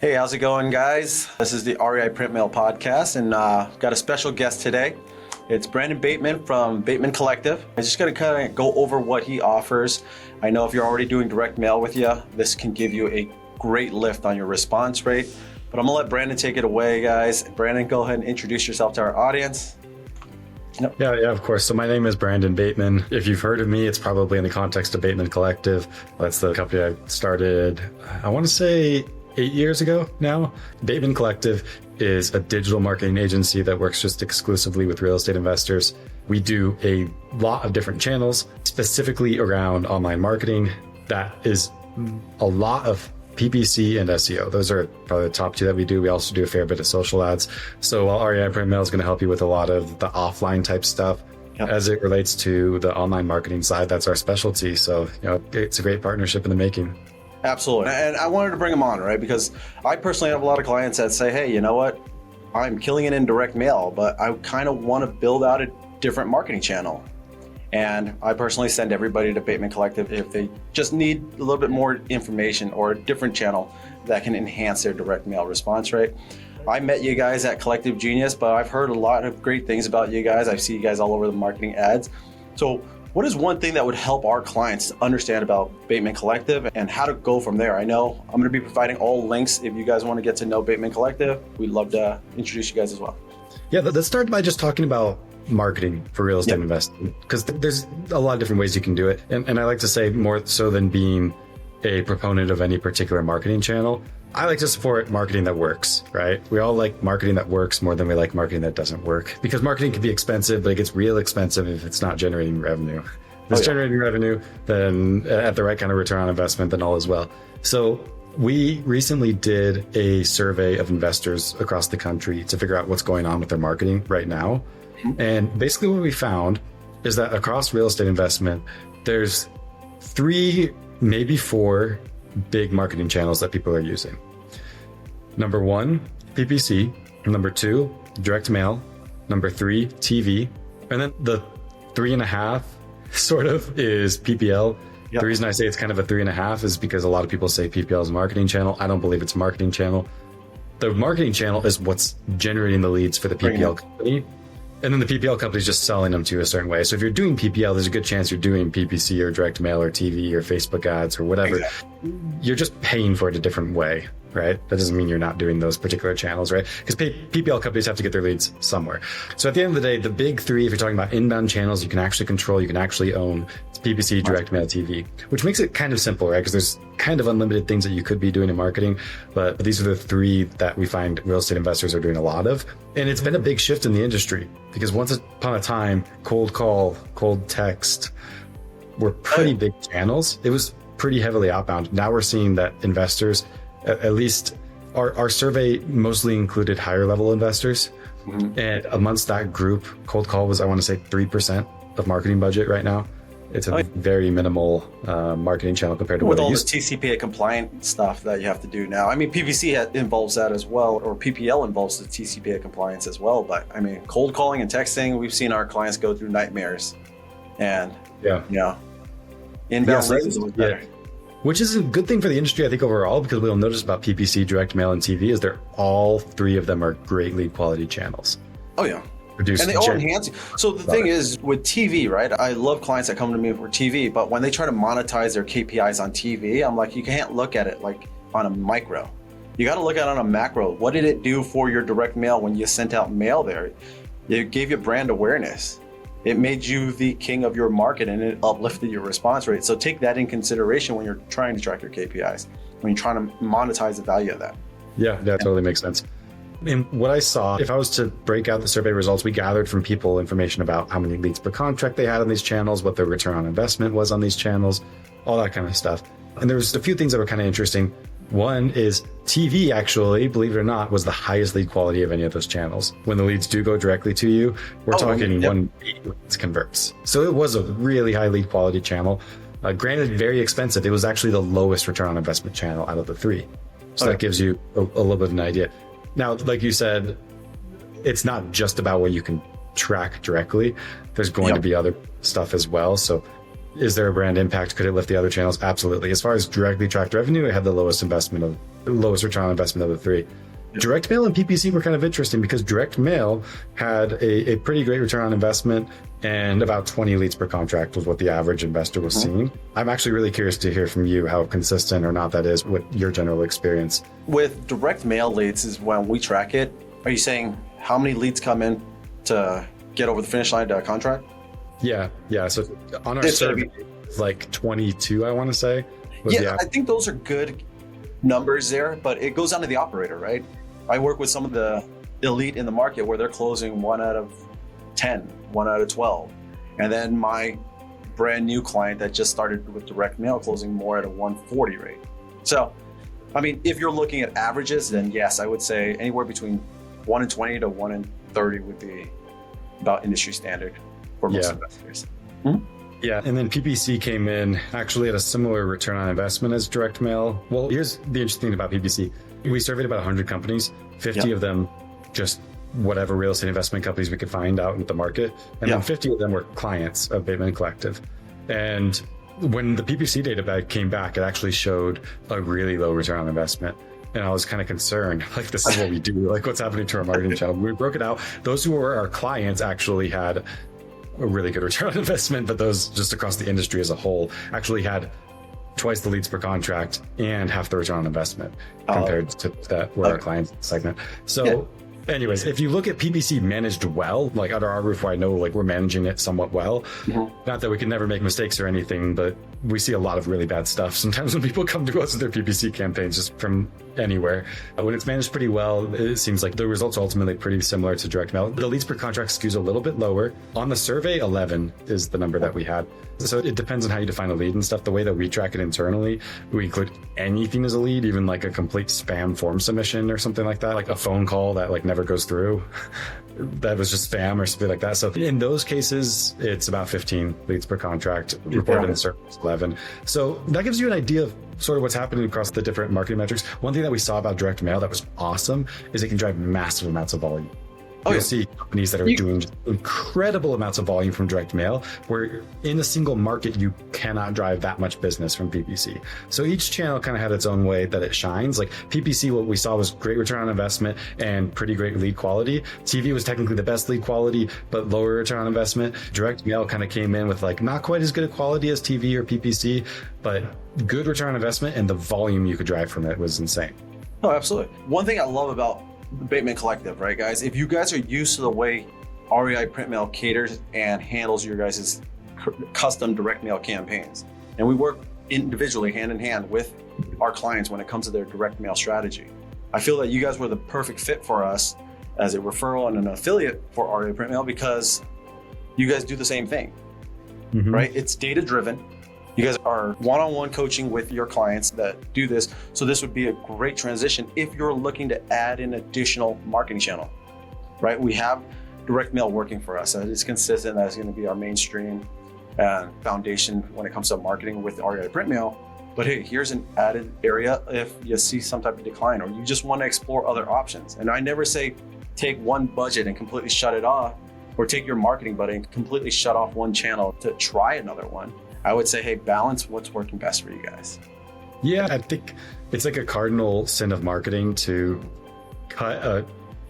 Hey, how's it going, guys? This is the REIPrintMail Podcast, and got a special guest today. It's Brandon Bateman from Bateman Collective. I'm just going to kind of go over what he offers. I know if you're already doing direct mail with you, this can give you a great lift on your response rate. But I'm going to let Brandon take it away, guys. Brandon, go ahead and introduce yourself to our audience. Yep. Yeah, of course. So my name is Brandon Bateman. If you've heard of me, it's probably in the context of Bateman Collective. That's the company I started, I want to say 8 years ago now. Bateman Collective is a digital marketing agency that works just exclusively with real estate investors. We do a lot of different channels, specifically around online marketing. That is a lot of PPC and SEO. Those are probably the top two that we do. We also do a fair bit of social ads. So while REIPrintMail is going to help you with a lot of the offline type stuff, as it relates to the online marketing side, that's our specialty. So, it's a great partnership in the making. Absolutely. And I wanted to bring him on, right? Because I personally have a lot of clients that say, hey, you know what? I'm killing it in direct mail, but I kind of want to build out a different marketing channel. And I personally send everybody to Bateman Collective if they just need a little bit more information or a different channel that can enhance their direct mail response rate. I met you guys at Collective Genius, but I've heard a lot of great things about you guys. I see you guys all over the marketing ads. So what is one thing that would help our clients understand about Bateman Collective and how to go from there? I know I'm going to be providing all links if you guys want to get to know Bateman Collective. We'd love to introduce you guys as well. Yeah, let's start by just talking about marketing for real estate investing, because there's a lot of different ways you can do it. And I like to say, more so than being a proponent of any particular marketing channel, I like to support marketing that works, right? We all like marketing that works more than we like marketing that doesn't work, because marketing can be expensive, but it gets real expensive if it's not generating revenue. If it's generating revenue, then at the right kind of return on investment, then all is well. So we recently did a survey of investors across the country to figure out what's going on with their marketing right now. And basically what we found is that across real estate investment, there's 3, maybe 4 big marketing channels that people are using. Number 1, PPC. Number 2, direct mail. Number 3, TV. And then the 3.5 sort of is PPL. Yep. The reason I say it's kind of a 3.5 is because a lot of people say PPL is a marketing channel. I don't believe it's a marketing channel. The marketing channel is what's generating the leads for the PPL company. And then the PPL company is just selling them to you a certain way. So if you're doing PPL, there's a good chance you're doing PPC or direct mail or TV or Facebook ads or whatever. Exactly. You're just paying for it a different way, right? That doesn't mean you're not doing those particular channels, right? Because PPL companies have to get their leads somewhere. So at the end of the day, the big 3, if you're talking about inbound channels, you can actually control, you can actually own, it's PPC, direct mail, TV, which makes it kind of simple, right? Because there's kind of unlimited things that you could be doing in marketing, but these are the 3 that we find real estate investors are doing a lot of. And it's been a big shift in the industry, because once upon a time, cold call, cold text were pretty big channels. It was pretty heavily outbound. Now we're seeing that investors, at least our survey mostly included higher level investors. Mm-hmm. And amongst that group, cold call was, I want to say, 3% of marketing budget right now. It's a very minimal marketing channel compared to with what all this TCPA compliant stuff that you have to do now. I mean, PPC involves that as well, or PPL involves the TCPA compliance as well. But I mean, cold calling and texting, we've seen our clients go through nightmares. And inbound leads is better. Which is a good thing for the industry, I think, overall, because we'll notice about PPC, direct mail, and TV is all 3 of them are great lead quality channels. Oh yeah. And they all enhance. So the thing is with TV, right? I love clients that come to me for TV, but when they try to monetize their KPIs on TV, I'm like, you can't look at it like on a micro. You got to look at it on a macro. What did it do for your direct mail when you sent out mail there? It gave you brand awareness. It made you the king of your market, and it uplifted your response rate. So take that in consideration when you're trying to track your KPIs, when you're trying to monetize the value of that. Yeah, that totally makes sense. And what I saw, if I was to break out the survey results, we gathered from people information about how many leads per contract they had on these channels, what their return on investment was on these channels, all that kind of stuff. And there was a few things that were kind of interesting. One is TV, actually, believe it or not, was the highest lead quality of any of those channels. When the leads do go directly to you, we're talking 1 leads converts. So it was a really high lead quality channel. Granted, very expensive. It was actually the lowest return on investment channel out of the 3. So that gives you a little bit of an idea. Now, like you said, it's not just about what you can track directly. There's going to be other stuff as well. So is there a brand impact? Could it lift the other channels? Absolutely. As far as directly tracked revenue, it had the lowest return on investment of the three. Direct mail and PPC were kind of interesting because direct mail had a pretty great return on investment, and about 20 leads per contract was what the average investor was seeing. I'm actually really curious to hear from you how consistent or not that is with your general experience. With direct mail leads is when we track it. Are you saying how many leads come in to get over the finish line to a contract? Yeah. So on our survey, it's like 22, I want to say. Yeah, I think those are good numbers there, but it goes down to the operator, right? I work with some of the elite in the market where they're closing 1 out of 10, 1 out of 12. And then my brand new client that just started with direct mail closing more at a 140 rate. So, I mean, if you're looking at averages, then yes, I would say anywhere between 1 in 20 to 1 in 30 would be about industry standard for most investors. Yeah, and then PPC came in actually at a similar return on investment as direct mail. Well, here's the interesting thing about PPC. We surveyed about 100 companies, 50 of them just whatever real estate investment companies we could find out in the market. And then 50 of them were clients of Bateman Collective. And when the PPC data came back, it actually showed a really low return on investment. And I was kind of concerned, like, this is what we do, like what's happening to our marketing channel. We broke it out. Those who were our clients actually had a really good return on investment, but those just across the industry as a whole actually had twice the leads per contract and half the return on investment compared to that were our clients segment. So anyways, if you look at PPC managed well, like under our roof, where I know like we're managing it somewhat well, not that we can never make mistakes or anything, but we see a lot of really bad stuff sometimes when people come to us with their PPC campaigns just from anywhere. When it's managed pretty well, it seems like the results are ultimately pretty similar to direct mail. The leads per contract skews a little bit lower. On the survey, 11 is the number that we had. So it depends on how you define a lead and stuff. The way that we track it internally, we include anything as a lead, even like a complete spam form submission or something like that, like a phone call that like never goes through. That was just spam or something like that. So in those cases, it's about 15 leads per contract, reported in the survey 11. So that gives you an idea of sort of what's happening across the different marketing metrics. One thing that we saw about direct mail that was awesome is it can drive massive amounts of volume. You'll see companies that are doing incredible amounts of volume from direct mail, where in a single market, you cannot drive that much business from PPC. So each channel kind of had its own way that it shines. Like PPC, what we saw was great return on investment and pretty great lead quality. TV was technically the best lead quality, but lower return on investment. Direct mail kind of came in with like not quite as good a quality as TV or PPC, but good return on investment, and the volume you could drive from it was insane. Oh, absolutely. One thing I love about the Bateman Collective, right, guys? If you guys are used to the way REIPrintMail caters and handles your guys' custom direct mail campaigns, and we work individually hand in hand with our clients when it comes to their direct mail strategy, I feel that you guys were the perfect fit for us as a referral and an affiliate for REIPrintMail because you guys do the same thing, right? It's data driven. You guys are one-on-one coaching with your clients that do this. So this would be a great transition if you're looking to add an additional marketing channel, right? We have direct mail working for us. It's consistent. That's going to be our mainstream foundation when it comes to marketing with REIPrintMail. But hey, here's an added area if you see some type of decline or you just want to explore other options. And I never say take one budget and completely shut it off, or take your marketing budget and completely shut off one channel to try another one. I would say, hey, balance what's working best for you guys. Yeah, I think it's like a cardinal sin of marketing to cut a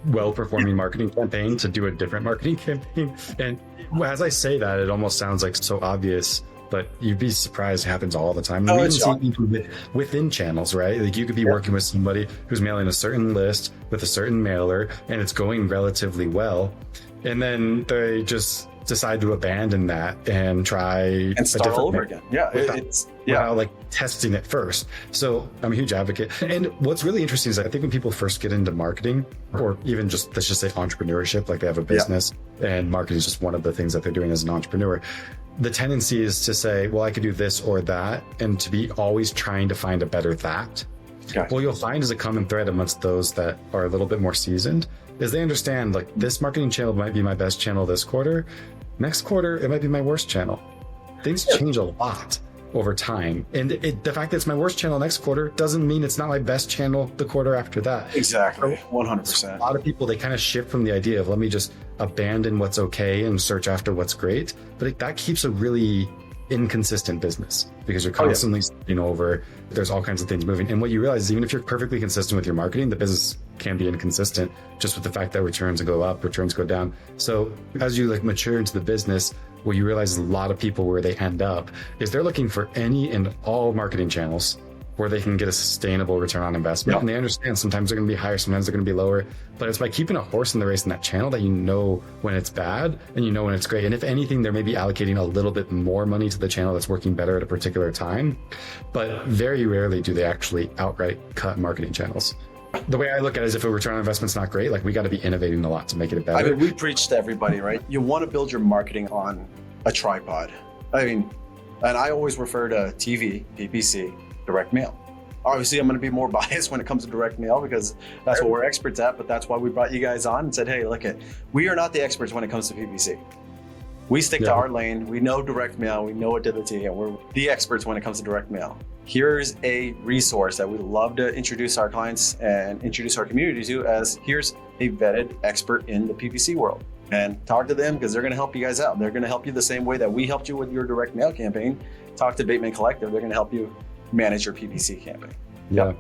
well-performing marketing campaign to do a different marketing campaign. And as I say that, it almost sounds like so obvious, but you'd be surprised it happens all the time. We even see within channels, right? Like you could be working with somebody who's mailing a certain list with a certain mailer, and it's going relatively well. And then they just decide to abandon that and try and start all over again. Without like testing it first. So I'm a huge advocate. And what's really interesting is I think when people first get into marketing, or even just let's just say entrepreneurship, like they have a business and marketing is just one of the things that they're doing as an entrepreneur, the tendency is to say, well, I could do this or that, and to be always trying to find a better that. What you'll find is a common thread amongst those that are a little bit more seasoned is they understand like this marketing channel might be my best channel this quarter. Next quarter, it might be my worst channel. Things change a lot over time. And the fact that it's my worst channel next quarter doesn't mean it's not my best channel the quarter after that. Exactly. 100%. A lot of people, they kind of shift from the idea of let me just abandon what's okay and search after what's great. But that keeps a really inconsistent business because you're constantly starting over. There's all kinds of things moving. And what you realize is even if you're perfectly consistent with your marketing, the business can be inconsistent just with the fact that returns go up, returns go down. So as you like mature into the business, what you realize is a lot of people where they end up is they're looking for any and all marketing channels where they can get a sustainable return on investment. And they understand sometimes they're going to be higher, sometimes they're going to be lower, but it's by keeping a horse in the race in that channel that you know when it's bad and you know when it's great. And if anything, they're maybe allocating a little bit more money to the channel that's working better at a particular time, but very rarely do they actually outright cut marketing channels. The way I look at it is if a return on investment's not great, like we got to be innovating a lot to make it better. I mean, we preach to everybody, right? You want to build your marketing on a tripod. I mean, and I always refer to TV, PPC, direct mail. Obviously, I'm going to be more biased when it comes to direct mail because that's what we're experts at, but that's why we brought you guys on and said, hey, look, we are not the experts when it comes to PPC. We stick to our lane. We know direct mail. We know it to the T, and we're the experts when it comes to direct mail. Here's a resource that we love to introduce our clients and introduce our community to as here's a vetted expert in the PPC world. And talk to them because they're going to help you guys out. They're going to help you the same way that we helped you with your direct mail campaign. Talk to Bateman Collective. They're going to help you manage your PPC campaign. Yeah,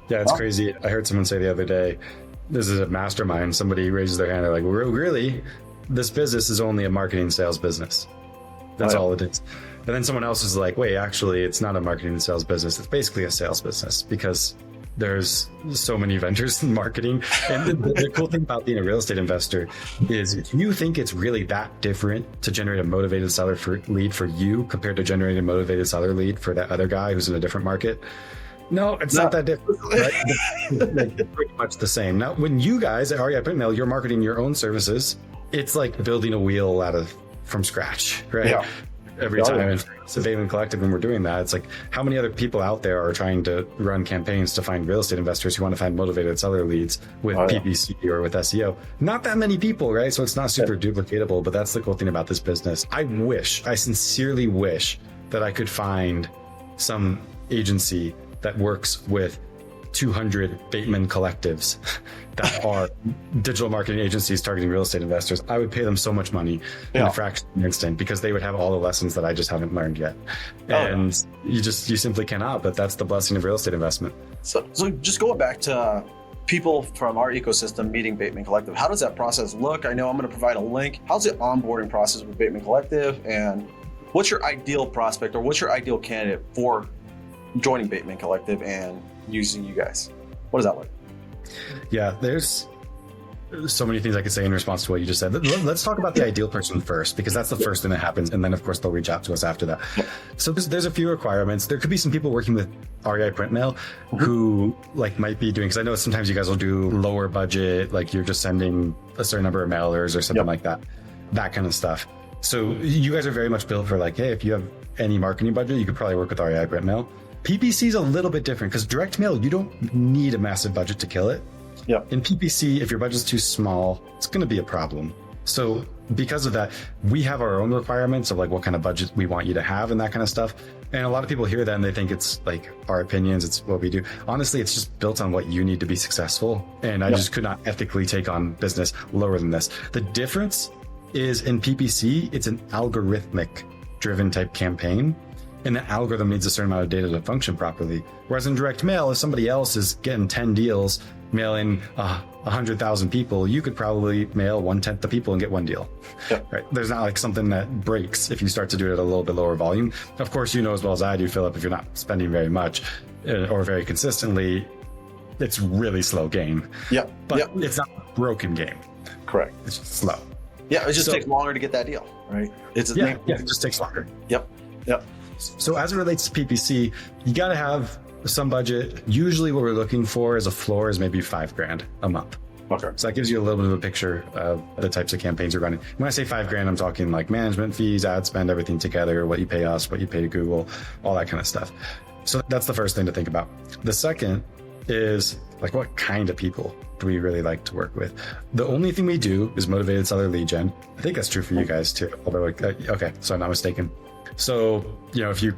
it's crazy. I heard someone say the other day, this is a mastermind. Somebody raises their hand. They're like, really? This business is only a marketing sales business. That's all it is. And then someone else is like, wait, actually, it's not a marketing and sales business. It's basically a sales business because there's so many vendors in marketing. And the cool thing about being a real estate investor is if you think it's really that different to generate a motivated seller lead for you compared to generating a motivated seller lead for that other guy who's in a different market. No, it's not that different, right? It's pretty much the same. Now, when you guys at REIPrintMail, you're marketing your own services, it's like building a wheel from scratch, right? Yeah. Every time. So Bateman Collective, when we're doing that, it's like how many other people out there are trying to run campaigns to find real estate investors who want to find motivated seller leads with PPC or with SEO? Not that many people, right? So it's not super duplicatable, but that's the cool thing about this business. I sincerely wish that I could find some agency that works with 200 Bateman collectives that are digital marketing agencies targeting real estate investors. I would pay them so much money in a fraction of an instant because they would have all the lessons that I just haven't learned yet. And you simply cannot, but that's the blessing of real estate investment. So just going back to people from our ecosystem meeting Bateman Collective, how does that process look? I know I'm going to provide a link. How's the onboarding process with Bateman Collective? And what's your ideal prospect or what's your ideal candidate for joining Bateman Collective and using you guys? What does that look? Yeah, there's so many things I could say in response to what you just said. Let's talk about the ideal person first, because that's the first thing that happens. And then, of course, they'll reach out to us after that. So there's a few requirements. There could be some people working with REIPrintMail who might be doing, because I know sometimes you guys will do lower budget, like you're just sending a certain number of mailers or something like that kind of stuff. So you guys are very much built for hey, if you have any marketing budget, you could probably work with REIPrintMail. PPC is a little bit different because direct mail, you don't need a massive budget to kill it. Yeah. In PPC, if your budget's too small, it's going to be a problem. So because of that, we have our own requirements of what kind of budget we want you to have and that kind of stuff. And a lot of people hear that and they think it's our opinions, it's what we do. Honestly, it's just built on what you need to be successful. And I just could not ethically take on business lower than this. The difference is in PPC, it's an algorithmic driven type campaign. And the algorithm needs a certain amount of data to function properly. Whereas in direct mail, if somebody else is getting 10 deals, mailing 100,000 people, you could probably mail 1/10 the people and get one deal. Yep. Right? There's not something that breaks if you start to do it at a little bit lower volume. Of course, you know as well as I do, Philip, if you're not spending very much or very consistently, it's really slow game. Yeah. But it's not a broken game. Correct. It's just slow. Yeah, it just takes longer to get that deal, right? It just takes longer. Yep. So as it relates to PPC, you got to have some budget. Usually what we're looking for as a floor is maybe $5,000 a month. Okay. So that gives you a little bit of a picture of the types of campaigns you're running. When I say $5,000, I'm talking management fees, ad spend, everything together, what you pay us, what you pay to Google, all that kind of stuff. So that's the first thing to think about. The second is what kind of people do we really like to work with? The only thing we do is motivated seller lead gen. I think that's true for you guys too. Although, okay, so I'm not mistaken. So, if you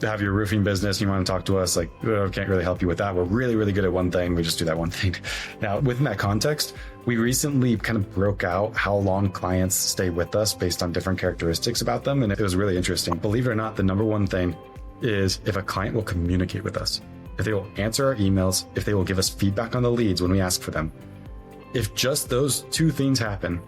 have your roofing business, you want to talk to us, like, oh, can't really help you with that. We're really, really good at one thing. We just do that one thing. Now, within that context, we recently kind of broke out how long clients stay with us based on different characteristics about them. And it was really interesting. Believe it or not, the number one thing is if a client will communicate with us, if they will answer our emails, if they will give us feedback on the leads when we ask for them. If just those two things happen,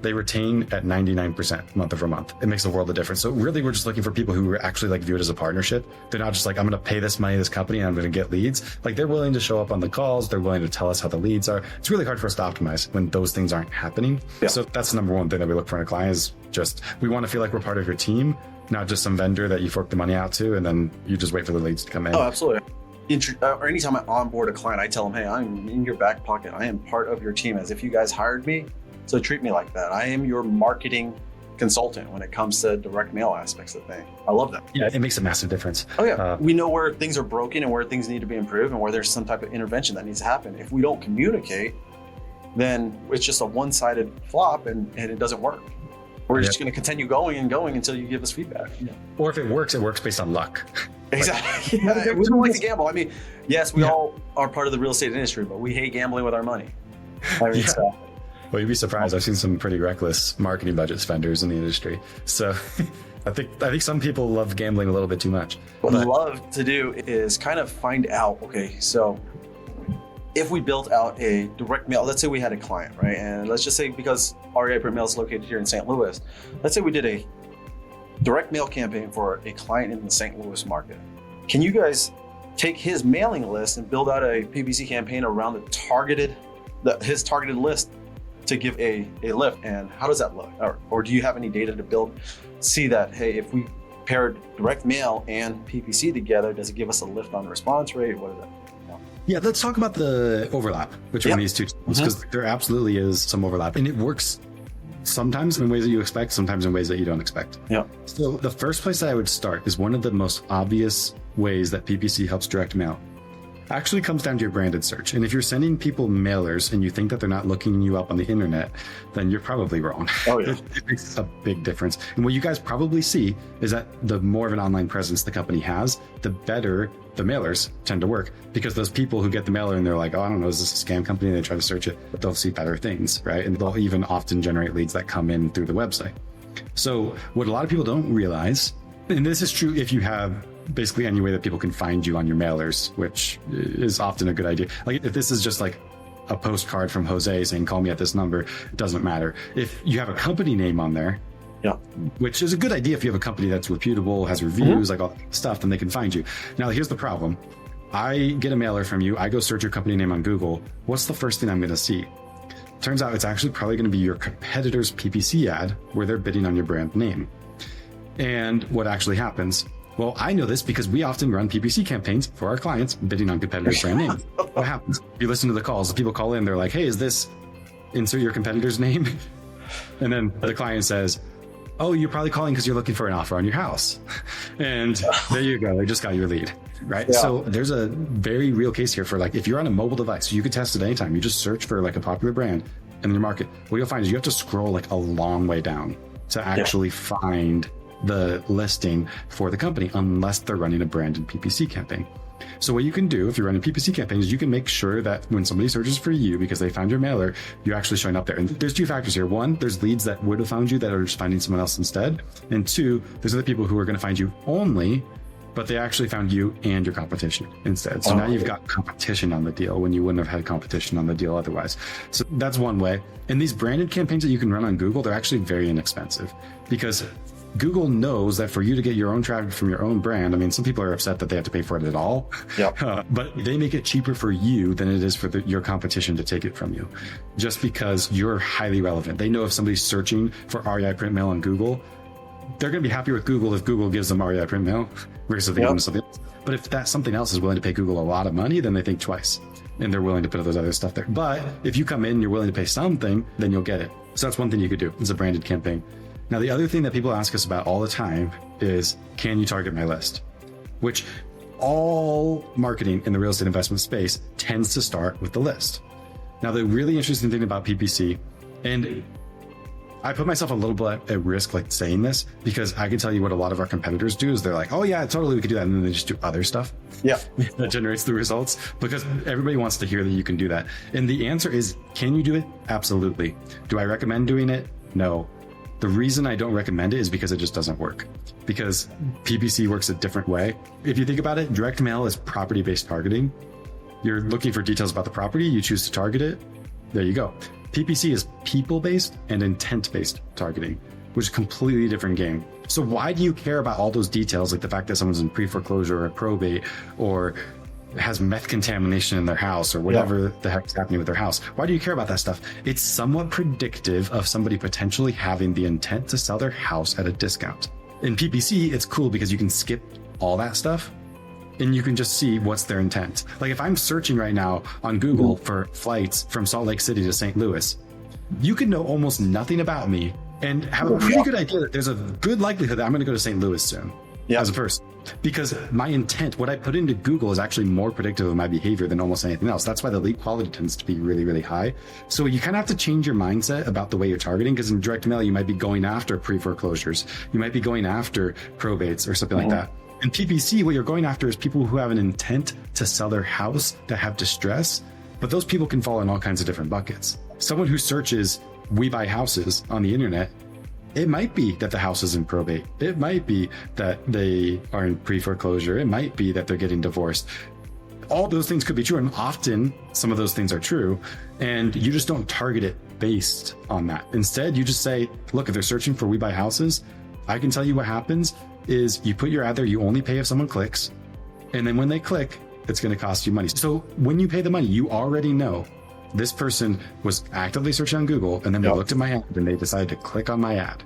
they retain at 99% month over month. It makes a world of difference. So really, we're just looking for people who actually like view it as a partnership. They're not just like, I'm going to pay this money to this company and I'm going to get leads. Like, they're willing to show up on the calls. They're willing to tell us how the leads are. It's really hard for us to optimize when those things aren't happening. Yeah. So that's the number one thing that we look for in a client is just, we want to feel like we're part of your team, not just some vendor that you fork the money out to and then you just wait for the leads to come in. Oh, absolutely. Or anytime I onboard a client, I tell them, hey, I'm in your back pocket. I am part of your team as if you guys hired me. So treat me like that. I am your marketing consultant when it comes to direct mail aspects of the thing. I love that. Yeah, it makes a massive difference. Oh yeah. We know where things are broken and where things need to be improved and where there's some type of intervention that needs to happen. If we don't communicate, then it's just a one-sided flop and it doesn't work. We're just going to continue going and going until you give us feedback. Yeah. Or if it works based on luck. Exactly. Yeah, we don't like to gamble. I mean, yes, we all are part of the real estate industry, but we hate gambling with our money. Well, you'd be surprised. I've seen some pretty reckless marketing budget spenders in the industry. So I think some people love gambling a little bit too much. What I love to do is kind of find out, okay, so if we built out a direct mail, let's say we had a client, right? And let's just say because REIPrintMail is located here in St. Louis, let's say we did a direct mail campaign for a client in the St. Louis market. Can you guys take his mailing list and build out a PPC campaign around his targeted list to give a lift? And how does that look? Or do you have any data to see that, hey, if we paired direct mail and PPC together, does it give us a lift on response rate? What is that? Yeah, let's talk about the overlap between these two channels, because there absolutely is some overlap, and it works sometimes in ways that you expect, sometimes in ways that you don't expect. Yeah. So the first place that I would start is one of the most obvious ways that PPC helps direct mail. Actually comes down to your branded search. And if you're sending people mailers and you think that they're not looking you up on the internet, then you're probably wrong. Oh, yeah. It makes a big difference. And what you guys probably see is that the more of an online presence the company has, the better the mailers tend to work, because those people who get the mailer and they're like, oh, I don't know, is this a scam company? And they try to search it, but they'll see better things, right? And they'll even often generate leads that come in through the website. So what a lot of people don't realize, and this is true if you have basically any way that people can find you on your mailers, which is often a good idea. Like if this is just like a postcard from Jose saying, call me at this number, it doesn't matter. If you have a company name on there, which is a good idea if you have a company that's reputable, has reviews, like all that stuff, then they can find you. Now, here's the problem. I get a mailer from you. I go search your company name on Google. What's the first thing I'm going to see? Turns out it's actually probably going to be your competitor's PPC ad where they're bidding on your brand name. And what actually happens? Well, I know this because we often run PPC campaigns for our clients bidding on competitors' brand names. What happens? If you listen to the calls, the people call in, they're like, hey, is this insert your competitor's name? And then the client says, oh, you're probably calling because you're looking for an offer on your house. And there you go. They just got your lead, right? Yeah. So there's a very real case here for like, if you're on a mobile device, you could test it anytime. You just search for like a popular brand in your market. What you'll find is you have to scroll like a long way down to actually find the listing for the company, unless they're running a branded PPC campaign. So what you can do if you're running PPC campaigns, you can make sure that when somebody searches for you because they found your mailer, you're actually showing up there. And there's two factors here. One, there's leads that would have found you that are just finding someone else instead. And two, there's other people who are going to find you only, but they actually found you and your competition instead. So now you've got competition on the deal when you wouldn't have had competition on the deal otherwise. So that's one way. And these branded campaigns that you can run on Google, they're actually very inexpensive because Google knows that for you to get your own traffic from your own brand, I mean, some people are upset that they have to pay for it at all, but they make it cheaper for you than it is for your competition to take it from you, just because you're highly relevant. They know if somebody's searching for REIPrintMail on Google, they're going to be happy with Google if Google gives them REIPrintMail versus if they give them something else. But if that something else is willing to pay Google a lot of money, then they think twice and they're willing to put those other stuff there. But if you come in and you're willing to pay something, then you'll get it. So that's one thing you could do. It's a branded campaign. Now, the other thing that people ask us about all the time is, can you target my list? Which all marketing in the real estate investment space tends to start with the list. Now, the really interesting thing about PPC, and I put myself a little bit at risk, like saying this, because I can tell you what a lot of our competitors do is they're like, oh yeah, totally, we could do that. And then they just do other stuff. Yeah. That generates the results, because everybody wants to hear that you can do that. And the answer is, can you do it? Absolutely. Do I recommend doing it? No. The reason I don't recommend it is because it just doesn't work, because PPC works a different way. If you think about it, direct mail is property-based targeting. You're looking for details about the property, you choose to target it. There you go. PPC is people-based and intent-based targeting, which is a completely different game. So why do you care about all those details, like the fact that someone's in pre-foreclosure or probate or has meth contamination in their house or whatever the heck's happening with their house? Why do you care about that stuff? It's somewhat predictive of somebody potentially having the intent to sell their house at a discount. In PPC, it's cool because you can skip all that stuff and you can just see what's their intent. Like if I'm searching right now on Google for flights from Salt Lake City to St. Louis, you can know almost nothing about me and have a pretty good idea that there's a good likelihood that I'm going to go to St. Louis soon as a person. Because my intent, what I put into Google, is actually more predictive of my behavior than almost anything else. That's why the lead quality tends to be really, really high. So you kind of have to change your mindset about the way you're targeting, because in direct mail, you might be going after pre-foreclosures. You might be going after probates or something like that. In PPC, what you're going after is people who have an intent to sell their house, that have distress, but those people can fall in all kinds of different buckets. Someone who searches "we buy houses" on the internet, it might be that the house is in probate. It might be that they are in pre-foreclosure. It might be that they're getting divorced. All those things could be true, and often some of those things are true, and you just don't target it based on that. Instead, you just say, look, if they're searching for "we buy houses," I can tell you what happens is you put your ad there, you only pay if someone clicks, and then when they click, it's going to cost you money. So when you pay the money, you already know this person was actively searching on Google, and then they looked at my ad and they decided to click on my ad,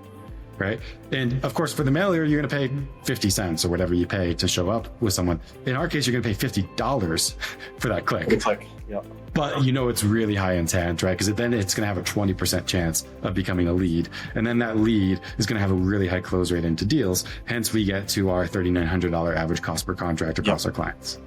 right? And of course, for the mailer, you're going to pay 50 cents or whatever you pay to show up with someone. In our case, you're going to pay $50 for that click. But you know it's really high intent, right? Because then it's going to have a 20% chance of becoming a lead. And then that lead is going to have a really high close rate into deals. Hence, we get to our $3,900 average cost per contract across our clients.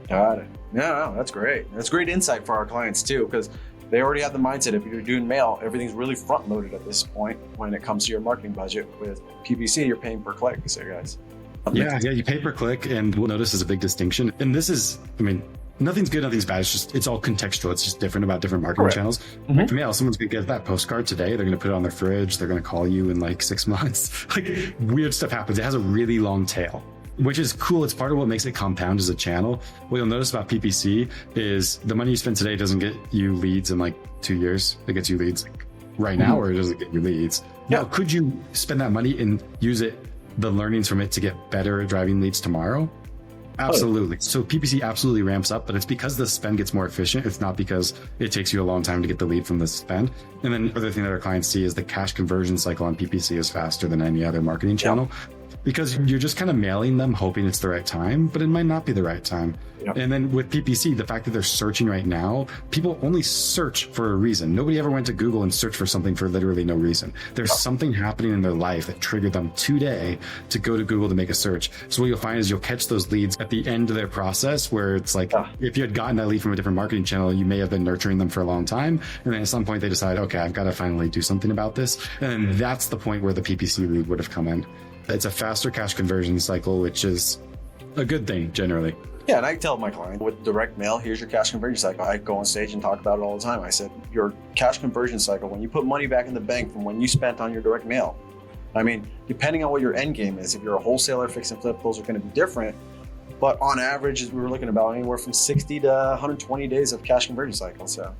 Got it. No, that's great. That's great insight for our clients too, because they already have the mindset, if you're doing mail, everything's really front loaded at this point when it comes to your marketing budget. With PPC, you're paying per click. So guys. Yeah, you pay per click, and we'll notice there's a big distinction. And this is, nothing's good, nothing's bad. It's all contextual. It's just different about different marketing channels. For mail, someone's going to get that postcard today. They're going to put it on their fridge. They're going to call you in like 6 months. Like weird stuff happens. It has a really long tail, which is cool. It's part of what makes it compound as a channel. What you'll notice about PPC is the money you spend today doesn't get you leads in like 2 years. It gets you leads right now, or it doesn't get you leads. Now, could you spend that money and use the learnings from it to get better at driving leads tomorrow? Absolutely. So PPC absolutely ramps up, but it's because the spend gets more efficient. It's not because it takes you a long time to get the lead from the spend. And then the other thing that our clients see is the cash conversion cycle on PPC is faster than any other marketing channel. Because you're just kind of mailing them hoping it's the right time, but it might not be the right time. And then with PPC, the fact that they're searching right now, people only search for a reason. Nobody ever went to Google and searched for something for literally no reason. There's something happening in their life that triggered them today to go to Google to make a search. So what you'll find is you'll catch those leads at the end of their process, where it's like, if you had gotten that lead from a different marketing channel, you may have been nurturing them for a long time. And then at some point they decide, okay, I've got to finally do something about this. And that's the point where the PPC lead would have come in. It's a faster cash conversion cycle, which is a good thing generally. Yeah, and I tell my client with direct mail, here's your cash conversion cycle. I go on stage and talk about it all the time. I said, your cash conversion cycle, when you put money back in the bank from when you spent on your direct mail, depending on what your end game is, if you're a wholesaler, fix and flip, those are going to be different. But on average, we were looking about anywhere from 60 to 120 days of cash conversion cycle. So,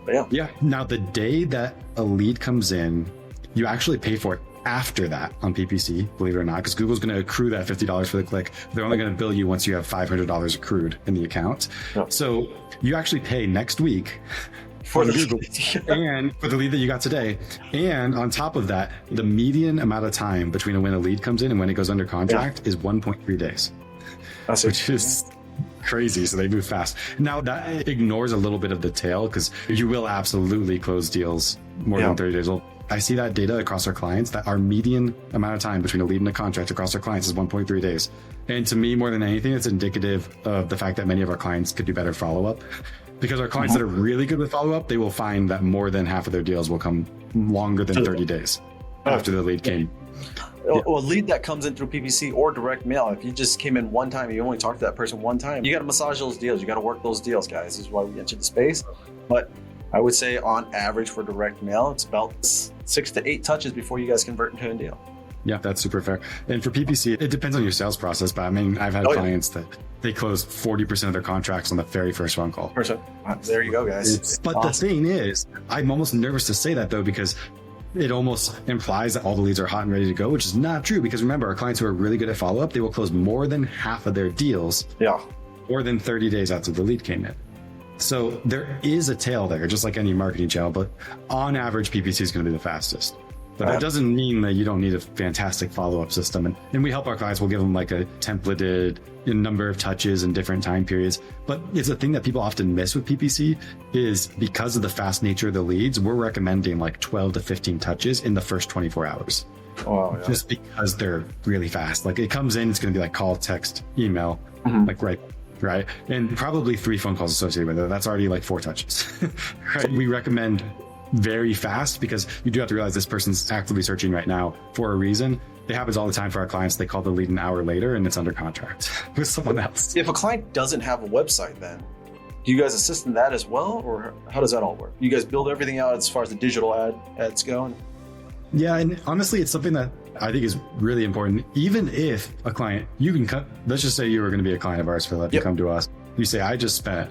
but yeah. Now, the day that a lead comes in, you actually pay for it after that on PPC, believe it or not, because Google's going to accrue that $50 for the click. They're only going to bill you once you have $500 accrued in the account. So you actually pay next week for the Google and for the lead that you got today. And on top of that, the median amount of time between when a lead comes in and when it goes under contract is 1.3 days, which is crazy. So they move fast. Now that ignores a little bit of the tail, because you will absolutely close deals more than 30 days old. I see that data across our clients, that our median amount of time between a lead and a contract across our clients is 1.3 days. And to me, more than anything, it's indicative of the fact that many of our clients could do better follow-up. Because our clients that are really good with follow-up, they will find that more than half of their deals will come longer than 30 days after the lead came. Well, a lead that comes in through PPC or direct mail, if you just came in one time, you only talked to that person one time, you got to massage those deals. You got to work those deals, guys. This is why we enter the space. But I would say on average for direct mail, it's about 6 to 8 touches before you guys convert into a deal. Yeah, that's super fair. And for PPC, it depends on your sales process. But I mean, I've had clients that they close 40% of their contracts on the very first phone call. There you go, guys. But awesome. The thing is, I'm almost nervous to say that though, because it almost implies that all the leads are hot and ready to go, which is not true. Because remember, our clients who are really good at follow-up, they will close more than half of their deals more than 30 days after the lead came in. So there is a tail there, just like any marketing channel. But on average, PPC is going to be the fastest. But that doesn't mean that you don't need a fantastic follow-up system. And we help our clients. We'll give them like a templated number of touches and different time periods. But it's a thing that people often miss with PPC is because of the fast nature of the leads, we're recommending like 12 to 15 touches in the first 24 hours. Oh, yeah. Just because they're really fast. Like it comes in, it's going to be like call, text, email, like right? And probably 3 phone calls associated with it. That's already like 4 touches, right? We recommend very fast because you do have to realize this person's actively searching right now for a reason. It happens all the time for our clients. They call the lead an hour later and it's under contract with someone else. If a client doesn't have a website, then do you guys assist in that as well? Or how does that all work? You guys build everything out as far as the digital ads go? Yeah, and honestly, it's something that I think is really important. Even if a client, you can cut, let's just say you were going to be a client of ours, Philip, you come to us, you say, I just spent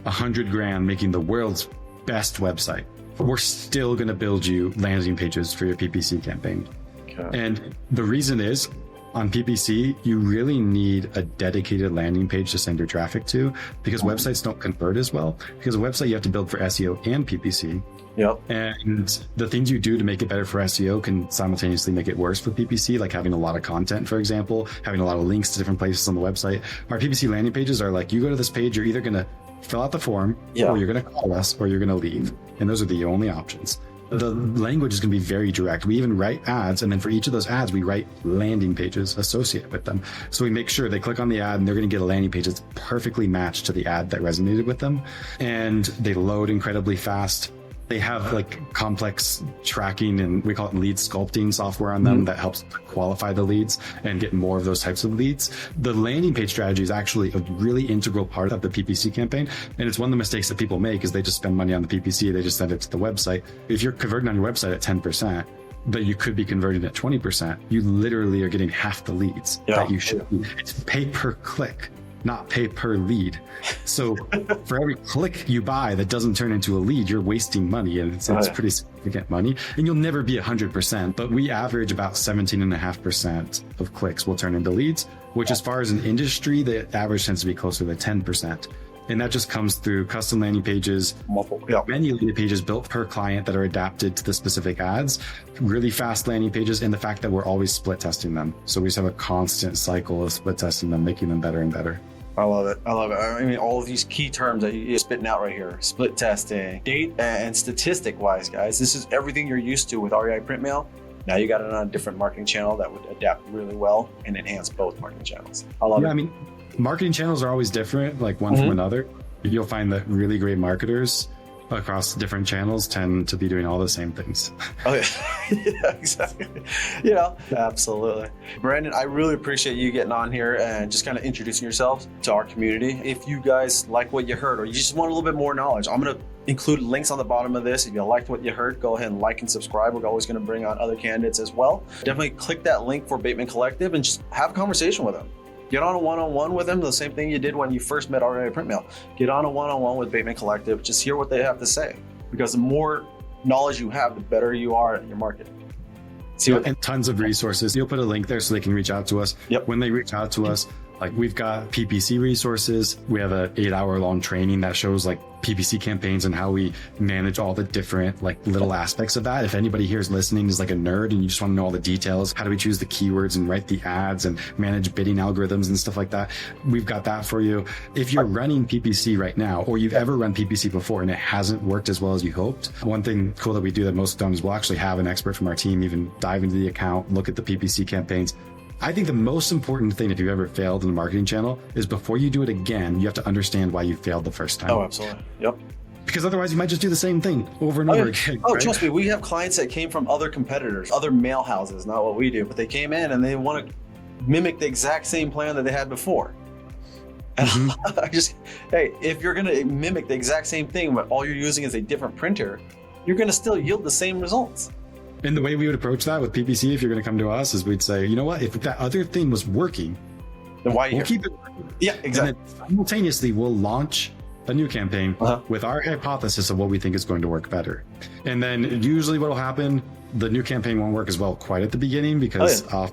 $100,000 making the world's best website. We're still going to build you landing pages for your PPC campaign. Okay. And the reason is on PPC, you really need a dedicated landing page to send your traffic to because websites don't convert as well because a website you have to build for SEO and PPC. Yep. And the things you do to make it better for SEO can simultaneously make it worse for PPC, like having a lot of content, for example, having a lot of links to different places on the website. Our PPC landing pages are like, you go to this page, you're either going to fill out the form or you're going to call us or you're going to leave. And those are the only options. The language is going to be very direct. We even write ads. And then for each of those ads, we write landing pages associated with them. So we make sure they click on the ad and they're going to get a landing page that's perfectly matched to the ad that resonated with them. And they load incredibly fast. They have like complex tracking and we call it lead sculpting software on them that helps qualify the leads and get more of those types of leads. The landing page strategy is actually a really integral part of the PPC campaign. And it's one of the mistakes that people make is they just spend money on the PPC. They just send it to the website. If you're converting on your website at 10%, but you could be converting at 20%, you literally are getting half the leads that you should. It's pay per click, not pay per lead. So for every click you buy that doesn't turn into a lead, you're wasting money and it's pretty significant money and you'll never be 100%, but we average about 17.5% of clicks will turn into leads, which as far as an industry, the average tends to be closer to 10%. And that just comes through custom landing pages, many landing pages built per client that are adapted to the specific ads, really fast landing pages, and the fact that we're always split testing them. So we just have a constant cycle of split testing them, making them better and better. I love it. I mean, all of these key terms that you're spitting out right here, split testing, date and statistic wise, guys, this is everything you're used to with REIPrintMail. Now you got it on a different marketing channel that would adapt really well and enhance both marketing channels. I love it. I mean, marketing channels are always different, like one from another. You'll find that really great marketers across different channels tend to be doing all the same things. Oh yeah, exactly. Absolutely. Brandon, I really appreciate you getting on here and just kind of introducing yourself to our community. If you guys like what you heard or you just want a little bit more knowledge, I'm going to include links on the bottom of this. If you liked what you heard, go ahead and like and subscribe. We're always going to bring on other candidates as well. Definitely click that link for Bateman Collective and just have a conversation with them. Get on a one-on-one with them, the same thing you did when you first met REIPrintMail. Get on a one-on-one with Bateman Collective, just hear what they have to say. Because the more knowledge you have, the better you are at your market. And tons of resources. You'll put a link there so they can reach out to us. When they reach out to us, like we've got PPC resources. We have an 8-hour-long training that shows like PPC campaigns and how we manage all the different like little aspects of that. If anybody here is listening is like a nerd and you just want to know all the details, how do we choose the keywords and write the ads and manage bidding algorithms and stuff like that, we've got that for you. If you're running PPC right now, or you've ever run PPC before and it hasn't worked as well as you hoped, one thing cool that we do that most of the time is we'll actually have an expert from our team even dive into the account, look at the PPC campaigns, I think the most important thing if you've ever failed in a marketing channel is before you do it again, you have to understand why you failed the first time. Oh, absolutely. Yep. Because otherwise you might just do the same thing over and over again. Oh, right? Trust me, we have clients that came from other competitors, other mail houses, not what we do, but they came in and they want to mimic the exact same plan that they had before. And hey, if you're going to mimic the exact same thing, but all you're using is a different printer, you're going to still yield the same results. And the way we would approach that with PPC, if you're going to come to us, is we'd say, you know what, if that other thing was working, then why we'll keep it working. Yeah, exactly. And then simultaneously, we'll launch a new campaign with our hypothesis of what we think is going to work better. And then usually what will happen, the new campaign won't work as well quite at the beginning because out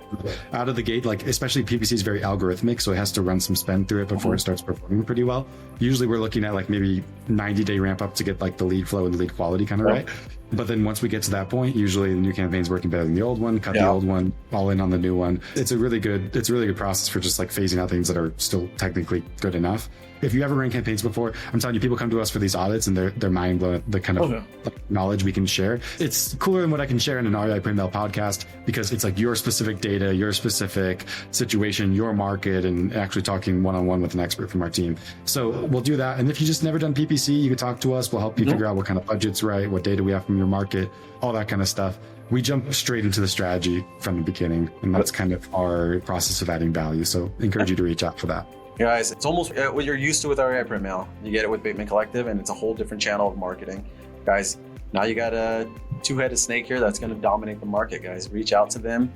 of the gate, like especially PPC is very algorithmic, so it has to run some spend through it before it starts performing pretty well. Usually we're looking at like maybe 90-day ramp up to get like the lead flow and the lead quality kind of right. But then once we get to that point, usually the new campaign's working better than the old one, cut the old one, all in on the new one. It's a really good process for just like phasing out things that are still technically good enough. If you ever ran campaigns before, I'm telling you, people come to us for these audits and they're mind blown at the kind of knowledge we can share. It's cooler than what I can share in an REIPrintMail podcast because it's like your specific data, your specific situation, your market, and actually talking one-on-one with an expert from our team. So we'll do that. And if you just never done PPC, you can talk to us. We'll help you figure out what kind of budget's right, what data we have from your market, all that kind of stuff. We jump straight into the strategy from the beginning, and that's kind of our process of adding value. So I encourage you to reach out for that. Guys, it's almost what you're used to with REIPrintMail. You get it with Bateman Collective, and it's a whole different channel of marketing. Guys, now you got a two-headed snake here that's going to dominate the market, guys. Reach out to them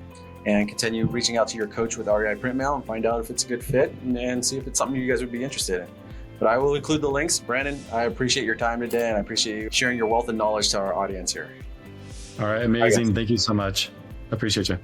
and continue reaching out to your coach with REIPrintMail and find out if it's a good fit and see if it's something you guys would be interested in. But I will include the links. Brandon, I appreciate your time today, and I appreciate you sharing your wealth of knowledge to our audience here. All right, amazing. Thank you so much. Appreciate you.